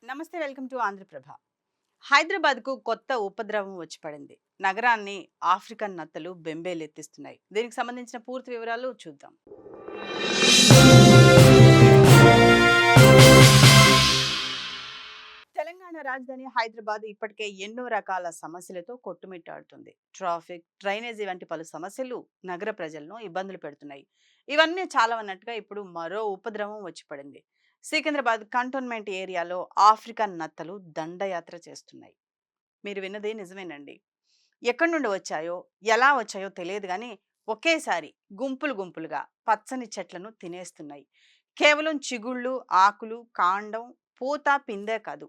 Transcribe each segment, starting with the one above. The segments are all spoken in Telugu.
నమస్తే, వెల్కమ్ టు ఆంధ్రప్రభ. హైదరాబాద్కు కొత్త ఉపద్రవం వచ్చి పడింది. నగరాన్ని ఆఫ్రికన్ నత్తలు బెంబేలెత్తిస్తున్నాయి. దీనికి సంబంధించిన పూర్తి వివరాలు చూద్దాం. తెలంగాణ రాజధాని హైదరాబాద్ ఇప్పటికే ఎన్నో రకాల సమస్యలతో కొట్టుమిట్టాడుతుంది. ట్రాఫిక్, డ్రైనేజీ వంటి పలు సమస్యలు నగర ప్రజలను ఇబ్బందులు పెడుతున్నాయి. ఇవన్నీ చాలా అన్నట్టుగా ఇప్పుడు మరో ఉపద్రవం వచ్చి పడింది. సికింద్రాబాద్ కంటోన్మెంట్ ఏరియాలో ఆఫ్రికన్ నత్తలు దండయాత్ర చేస్తున్నాయి. మీరు విన్నది నిజమేనండి. ఎక్కడి నుండి వచ్చాయో, ఎలా వచ్చాయో తెలియదు గాని ఒకేసారి గుంపులు గుంపులుగా పచ్చని చెట్లను తినేస్తున్నాయి. కేవలం చిగుళ్ళు, ఆకులు, కాండం, పూత, పిందే కాదు,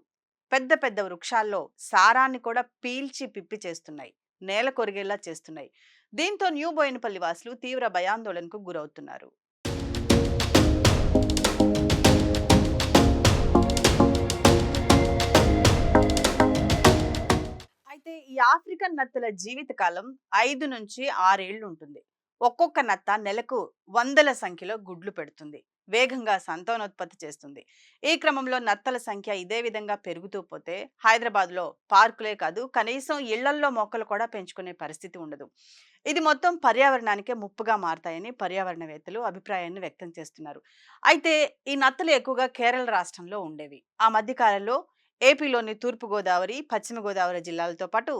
పెద్ద పెద్ద వృక్షాల్లో సారాన్ని కూడా పీల్చి పిప్పి చేస్తున్నాయి. నేల కొరిగేలా చేస్తున్నాయి. దీంతో న్యూ బోయినపల్లి వాసులు తీవ్ర భయాందోళనకు గురవుతున్నారు. అయితే ఈ ఆఫ్రికన్ నత్తల జీవితకాలం 5 నుంచి 6 ఏళ్లు ఉంటుంది. ఒక్కొక్క నత్త నెలకు వందల సంఖ్యలో గుడ్లు పెడుతుంది. వేగంగా సంతానోత్పత్తి చేస్తుంది. ఈ క్రమంలో నత్తల సంఖ్య ఇదే విధంగా పెరుగుతూ పోతే హైదరాబాద్లో పార్కులే కాదు, కనీసం ఇళ్లల్లో మొక్కలు కూడా పెంచుకునే పరిస్థితి ఉండదు. ఇది మొత్తం పర్యావరణానికే ముప్పుగా మారతాయని పర్యావరణవేత్తలు అభిప్రాయాన్ని వ్యక్తం చేస్తున్నారు. అయితే ఈ నత్తలు ఎక్కువగా కేరళ రాష్ట్రంలో ఉండేవి. ఆ మధ్య కాలంలో ఏపీలోని తూర్పుగోదావరి, పశ్చిమ గోదావరి జిల్లాలతో పాటు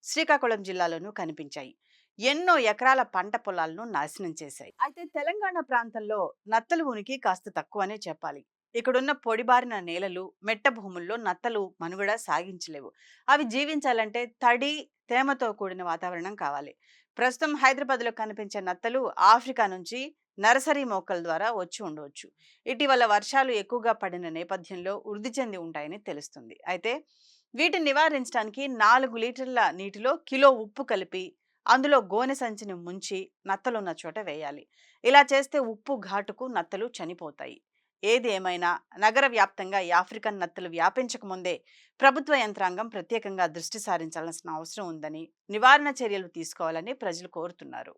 శ్రీకాకుళం జిల్లాలోనూ కనిపించాయి. ఎన్నో ఎకరాల పంట పొలాలను నాశనం చేశాయి. అయితే తెలంగాణ ప్రాంతంలో నత్తలు ఉనికి కాస్త తక్కువనే చెప్పాలి. ఇక్కడున్న పొడిబారిన నేలలు, మెట్ట భూముల్లో నత్తలు మనుగడ సాగించలేవు. అవి జీవించాలంటే తడి, తేమతో కూడిన వాతావరణం కావాలి. ప్రస్తుతం హైదరాబాద్లో కనిపించే నత్తలు ఆఫ్రికా నుంచి నర్సరీ మొక్కల ద్వారా వచ్చి ఉండవచ్చు. ఇటీవల వర్షాలు ఎక్కువగా పడిన నేపథ్యంలో వృద్ధి చెంది ఉంటాయని తెలుస్తుంది. అయితే వీటిని నివారించడానికి 4 లీటర్ల నీటిలో కిలో ఉప్పు కలిపి అందులో గోనె సంచిని ముంచి నత్తలున్న చోట వేయాలి. ఇలా చేస్తే ఉప్పు ఘాటుకు నత్తలు చనిపోతాయి. ఏది ఏమైనా నగర వ్యాప్తంగా ఈ ఆఫ్రికన్ నత్తలు వ్యాపించక ముందే ప్రభుత్వ యంత్రాంగం ప్రత్యేకంగా దృష్టి సారించాల్సిన అవసరం ఉందని, నివారణ చర్యలు తీసుకోవాలని ప్రజలు కోరుతున్నారు.